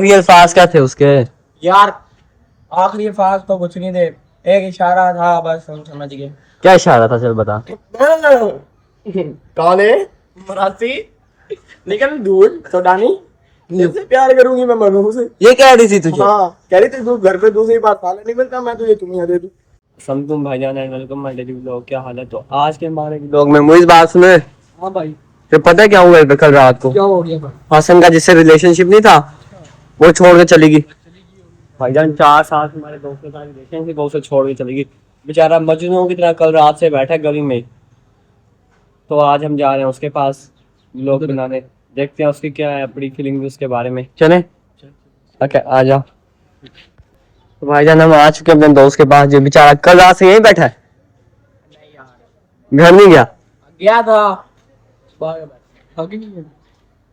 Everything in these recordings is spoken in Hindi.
आखिरी अल्फाज क्या थे उसके? यार आखिरी अल्फाज तो कुछ नहीं थे, एक इशारा था बस, हम समझ गए। क्या इशारा था, चल बता। कौन है? मरासी, निकल दूर सोडानी, जिससे प्यार करूंगी मैं मनु से। ये कह रही थी तुझे? हाँ, कह रही थी तू घर पे दूसरी बार साला नहीं मिलता, मैं तुझे चुम्मियां दे दूं। समतुम भाईजान and welcome my daily vlog. क्या हाल है? तो आज के हमारे व्लॉग में मुझे बात सुने। हाँ भाई, तो पता है क्या हुआ है कल रात को? क्या हो गया भाई? हसन का जिससे रिलेशनशिप नहीं था, वो छोड़ के चली गई। भाईजान 4 साल से हमारे दोस्त के साथ रिलेशनशिप, वो उसे छोड़ के चली गई। बेचारा मजनू की तरह कल रात से बैठा है गली में। तो आज हम जा रहे हैं उसके पास व्लॉग बनाने, देखते हैं उसकी क्या है अपनी फीलिंग उसके बारे में। चले? ओके, आ जाओ। तो भाईजान हम आ चुके हैं अपने दोस्त के पास, जो बेचारा कल रात से यहीं बैठा है, घर नहीं गया। गया था आगे नहीं गया।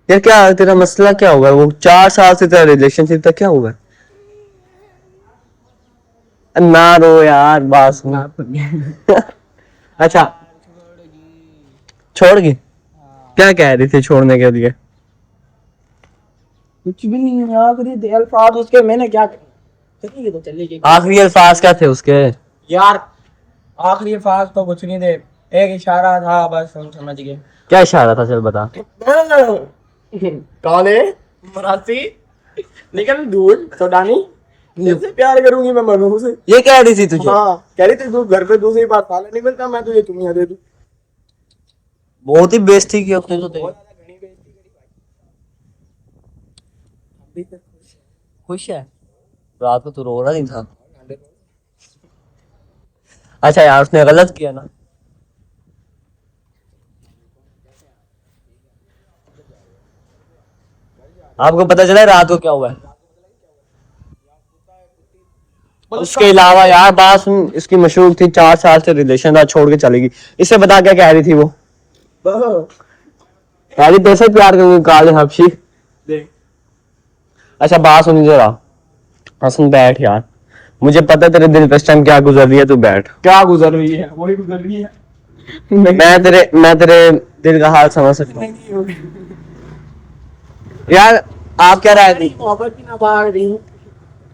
यार क्या तेरा मसला क्या होगा? वो 4 साल से तेरा रिलेशनशिप था, क्या होगा? ना रो यार, बात सुन। अच्छा, छोड़ गई? क्या कह रही थी छोड़ने के लिए? कुछ भी नहीं है, आखिरी अल्फाज उसके मैंने क्या चलेगी तो चलेगी। आखिरी अल्फाज क्या थे उसके? यार आखिरी अल्फाज तो कुछ नहीं थे, एक इशारा था बस, हम समझ गए। क्या इशारा था, चल बता। कौन है? मरासी, निकल दूर सोडानी, जिससे प्यार करूंगी मैं मनु से। ये कह रही थी तुझे? हाँ, कह रही थी तू घर पे दूसरी बार साला नहीं मिलता, मैं तुझे चुम्मियां दे दूं। बहुत ही बेइज्जती की उसने तो तेरी। बहुत ज्यादा घनी बेइज्जती करी भाई। अभी तक खुश है? रात को तू रो रहा नहीं था? अच्छा यार, उसने गलत किया ना। आपको पता चला है रात को क्या हुआ है? उसके अलावा यार बात सुन, इसकी मशहूर थी 4 साल से रिलेशन था, छोड़ के चलेगी। इससे बता क्या कह रही थी वो? कह रही तेरे से प्यार करूंगी काले हबशी। देख, अच्छा बात सुनी जरा। हसन बैठ यार, मुझे पता है तेरे दिल पे इस टाइम क्या गुजर रही है, तू बैठ। क्या गुजर रही है? वही गुजर रही है। मैं तेरे दिल का हाल समझ सकता हूँ। नहीं होगी। यार आप क्या राय दी? मोहब्बत की ना भाग रही हूँ।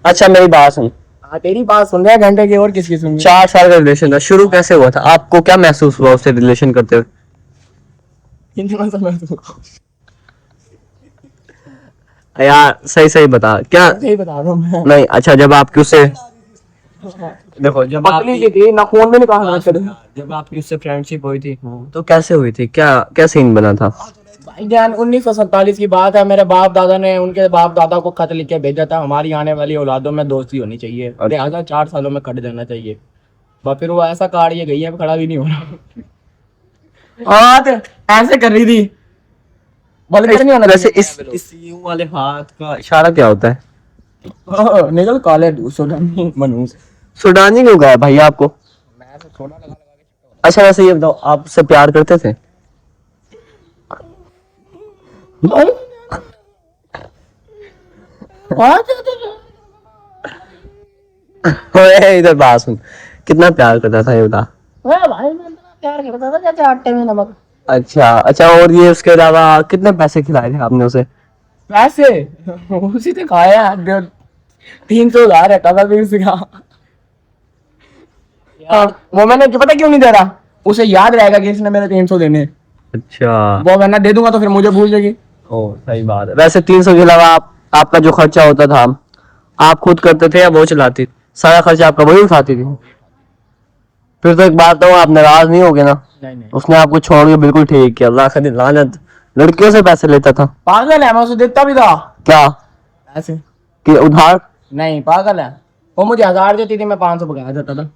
अच्छा मेरी बात सुन। हाँ, तेरी बात सुन रहे हैं घंटे की, और किसकी सुन रहे 4 साल का रिलेशन था, शुरू कैसे हुआ था? आपको क्या महसूस हुआ उससे रिलेशन करते हुए? हैं? इतना समय तो यार सही सही बता क्या। सही बता रहा हूँ मैं। नहीं अच्छा, जब आपकी उससे देखो, जब पतली की थी ना, खून भी नहीं कहा चले। जब आपकी उससे फ्रेंडशिप हुई थी तो कैसे हुई थी? क्या क्या सीन बना था? भाईजान 1947 की बात है, मेरे बाप दादा ने उनके बाप दादा को खत लिख के भेजा था, हमारी आने वाली औलादों में दोस्ती होनी चाहिए, लिहाजा 4 सालों में कट देना चाहिए। बस फिर वो ऐसा काट ये गई है, अब खड़ा भी नहीं हो रहा। हाँ, तो ऐसे कर रही थी, बोले नहीं होना वैसे चाहिए। इस यूं वाले हाथ का इशारा क्या होता है? हाँ, निकल काले सुडानी मनु से। सुडानी क्यों गया भाई आपको? मैं तो सोना लगा लगा के। अच्छा वैसे ये बताओ, आप उससे प्यार करते थे? ओए इधर बात सुन, कितना प्यार करता था ये बता। भाई मैं इतना प्यार करता था जैसे आटे में नमक। अच्छा अच्छा, और ये उसके अलावा कितने पैसे खिलाए थे आपने उसे? पैसे उसी ने खाया, 300,000 है टाका भी उसका। हाँ, वो मैंने पता क्यों नहीं दे रहा, उसे याद रहेगा कि इसने मेरे 300 देने। अच्छा, वो मैं ना दे दूंगा तो फिर मुझे भूल जाएगी। ओ सही बात है। वैसे 300 के अलावा आपका जो खर्चा होता था, आप खुद करते थे या वो चलाती? सारा खर्चा आपका वही उठाती थी? फिर तो एक बात तो आप नाराज नहीं होगे ना? नहीं नहीं, उसने आपको छोड़ के बिल्कुल ठीक किया, अल्लाह का दिन लानत। लड़कियों से पैसे लेता था? पागल है, मैं उसे देता भी था। क्या? ऐसे कि उधार? नहीं, पागल है। वो मुझे 1000 देती थी, मैं 500 बगा देता था।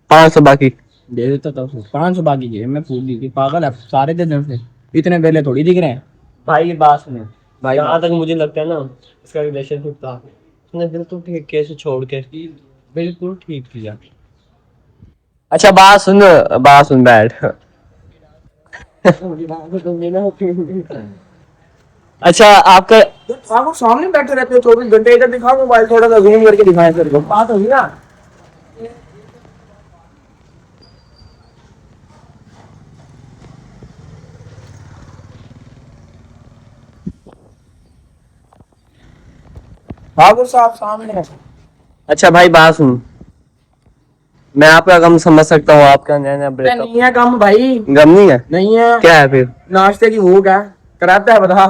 500 बाकी? दे देता था उसे 500 बाकी की, मैं पूछ दी थी। पागल है, सारे दे दें उसे, इतने बेले थोड़ी दिख रहे हैं। भाई ये बात सुनो, भाई जहाँ तक मुझे लगता है ना, इसका रिलेशनशिप था, उसने बिल्कुल ठीक किया इसे छोड़ के, बिल्कुल ठीक किया। अच्छा बात सुन बैठ। अच्छा आपका आप सामने बैठे रहते हो 24 घंटे, इधर दिखाओ मोबाइल, थोड़ा सा जूम करके दिखाएं तेरे को, बात होगी ना। ठाकुर साहब सामने है। अच्छा भाई बात सुन, मैं आपका गम समझ सकता हूँ, आपका नया नया ब्रेकअप। नहीं है कम भाई, गम नहीं है? नहीं है। क्या है फिर? नाश्ते की भूख है, कराता है बता।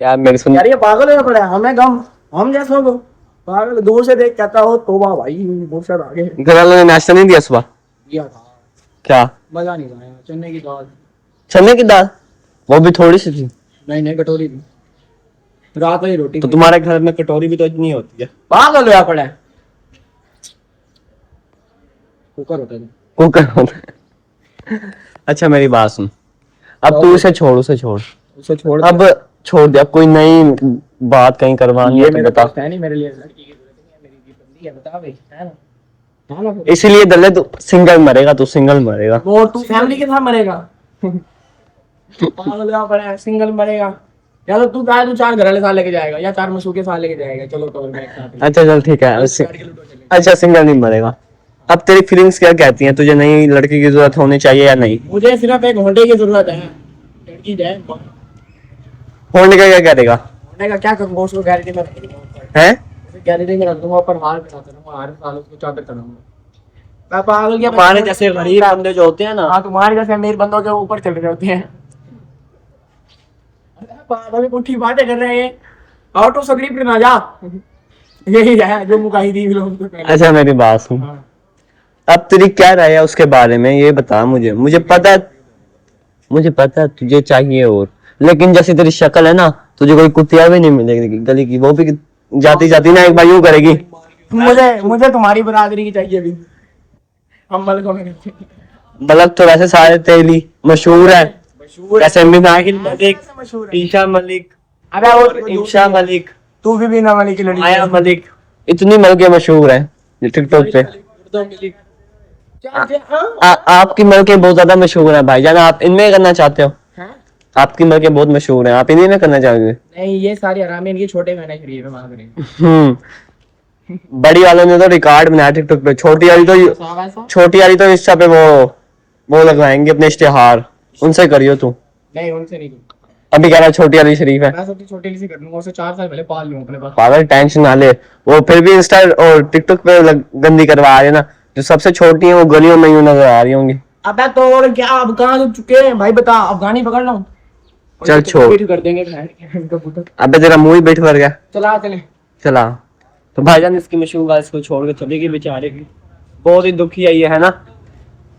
यार मेरे सुन, यार ये पागल हो पड़ा है, हमें गम, हम जैसों को पागल दूर से देख कहता हो तोबा भाई, मुर्शद आगे घर वालों ने नाश्ता नहीं दिया सुबह? दिया था, क्या? मजा नहीं आया। चने की दाल, चने की दाल, वो भी थोड़ी सी थी। नहीं कटोरी थी, रात वाली रोटी तो थी। तुम्हारे घर में कटोरी भी तो इतनी होती है। पागल होया पड़ा है, कुकर होता है। कुकर होता है। अच्छा मेरी बात सुन, अब तू उसे छोड़, उसे छोड़, उसे छोड़ अब छोड़ दे। अब कोई नई बात कहीं करवानी है ये तो मेरे बता। पास है नहीं, मेरे लिए लड़की की जरूरत नहीं है, मेरी भी बंदी है, बता भाई, है ना? है ना? इसीलिए दले तू सिंगल मरेगा, तू सिंगल मरेगा। वो तू फैमिली के साथ मरेगा। पागल होया पड़ा है, सिंगल मरेगा। या तो तू चाहे तू 4 घर वाले साथ लेके जाएगा, या 4 मशहूर के साथ लेके जाएगा। चलो कवर में एक साथ। अच्छा चल ठीक है, अच्छा सिंगल नहीं मरेगा। अब तेरी फीलिंग्स क्या कहती हैं, तुझे नई लड़की की जरूरत होनी चाहिए या नहीं? मुझे सिर्फ एक होंडे की जरूरत है, लड़की जाए। होने का क्या करेगा? होंडे का क्या करूंगा, उसको गैरेज में रख दूंगा, हैं? गैरेज में रख दूंगा, ऊपर हार बिठाता रहूंगा, हर साल उसको चादर करूंगा। मैं पागल क्या, हमारे जैसे गरीब बंदे जो होते हैं ना, हाँ तुम्हारे जैसे अमीर बंदों के ऊपर चले जाते हैं। पागल पुट्ठी बातें कर रहे हैं, आउट ऑफ स्क्रिप्ट ना जा। यही है जो मुकाही थी लोग तो पहले। अच्छा मेरी बात सुन, हाँ। अब तेरी क्या राय है उसके बारे में, ये बता मुझे। मुझे पता है तुझे चाहिए, और लेकिन जैसी तेरी शक्ल है ना, तुझे कोई कुतिया भी नहीं मिलेगी गली की, वो भी जाती जाती ना एक बार यूं करेगी। मुझे तुम्हारी बरादरी की चाहिए भी, हम मलकों में रहते हैं। मतलब तो वैसे सारे तेली मशहूर है, मशहूर जैसे मिनागिल मलिक, मशहूर है। ईशा मलिक, अबे और इंशा मलिक, तू भी बिना वाली की लड़ी माया मलिक, इतनी मलके मशहूर है टिकटॉक पे। आपकी मलके बहुत ज्यादा मशहूर है भाईजान, आप इनमें करना चाहते हो? आपकी मलके बहुत मशहूर है, आप इन्हीं में करना चाहोगे? नहीं, ये सारी हरामी इनकी छोटे मैंने शरीफ है मांग रहे बड़ी वालों ने तो रिकॉर्ड बनाया टिकटॉक पे, छोटी वाली तो इंस्टा पे वो लगवाएंगे अपने इश्तेहार, उनसे करियो तू। नहीं, उनसे नहीं करूं। अभी कह रहा छोटी वाली शरीफ है। मैं सबसे छोटी से कर लूंगा, उसे 4 साल पहले पाल लूंगा अपने पास। पागल टेंशन ना ले, वो फिर भी इंस्टा और टिकटॉक पे गंदी करवा रहे हैं ना। जो सबसे छोटी है वो गलियों में यूं नजर आ रही होंगी। अबे तो और क्या, अब कहाँ से चुके हैं भाई, बता, अफगानी पकड़ लो। चल छोड़, कर देंगे कबूतर। अबे तेरा मुंह ही बैठ भर गया। चला चले। चला तो भाईजान इसकी मशहूर गाल इसको छोड़ के चलेगी बेचारे की, बहुत ही दुखी है ये, है ना?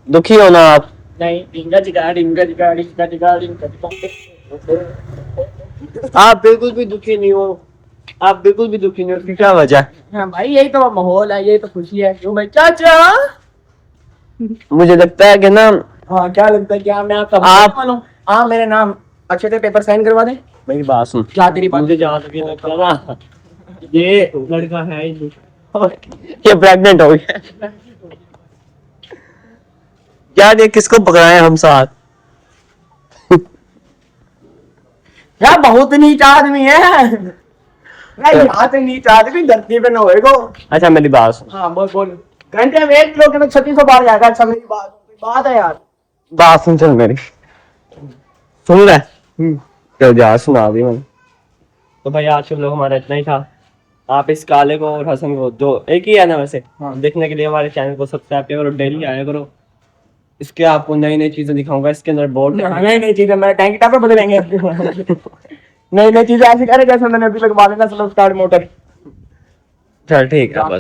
दुखी हो ना आप? नहीं, डिंगा चिका डिंगा चिका डिंगा चिका डिंगा चिका। आप बिल्कुल भी दुखी नहीं हो, आप बिल्कुल भी दुखी नहीं हो, इसकी क्या वजह है? हाँ भाई, यही तो माहौल है, यही तो खुशी है। क्यों भाई चाचा? मुझे लगता है कि ना, हाँ क्या लगता है, क्या मैं आपका आप- मानो? हाँ मेरे नाम अच्छे से पेपर साइन करवा दे। मेरी बात सुन, क्या तेरी बात? मुझे जहाँ तक ये लगता है ना, ये लड़का है ही नहीं, ये प्रेग्नेंट हो गया। यार ये किसको पकड़ाए हम साथ? यार बहुत नीच आदमी है, यहाँ से नीच आदमी धरती पे न होएगो। अच्छा मेरी बात सुन, हाँ बोल। घंटे में 1 किलो के 3600 बार जाएगा। अच्छा मेरी बात है यार। बात सुन चल मेरी, सुन रहा चल जा, सुना दी मैंने। तो भाई आज के लोग हमारा इतना ही था। आप इस काले को और हसन को, जो एक ही है ना वैसे, देखने के लिए हमारे चैनल को सब्सक्राइब करो, डेली आया करो। इसके आपको नई नई चीजें दिखाऊंगा, इसके अंदर बोर्ड नई चीजें मेरे टैंक टाप पे बदलेंगे। नई चीजें ऐसी करे जैसे मैंने अभी लगवा देना स्लो स्टार्ट मोटर। चल ठीक है बस।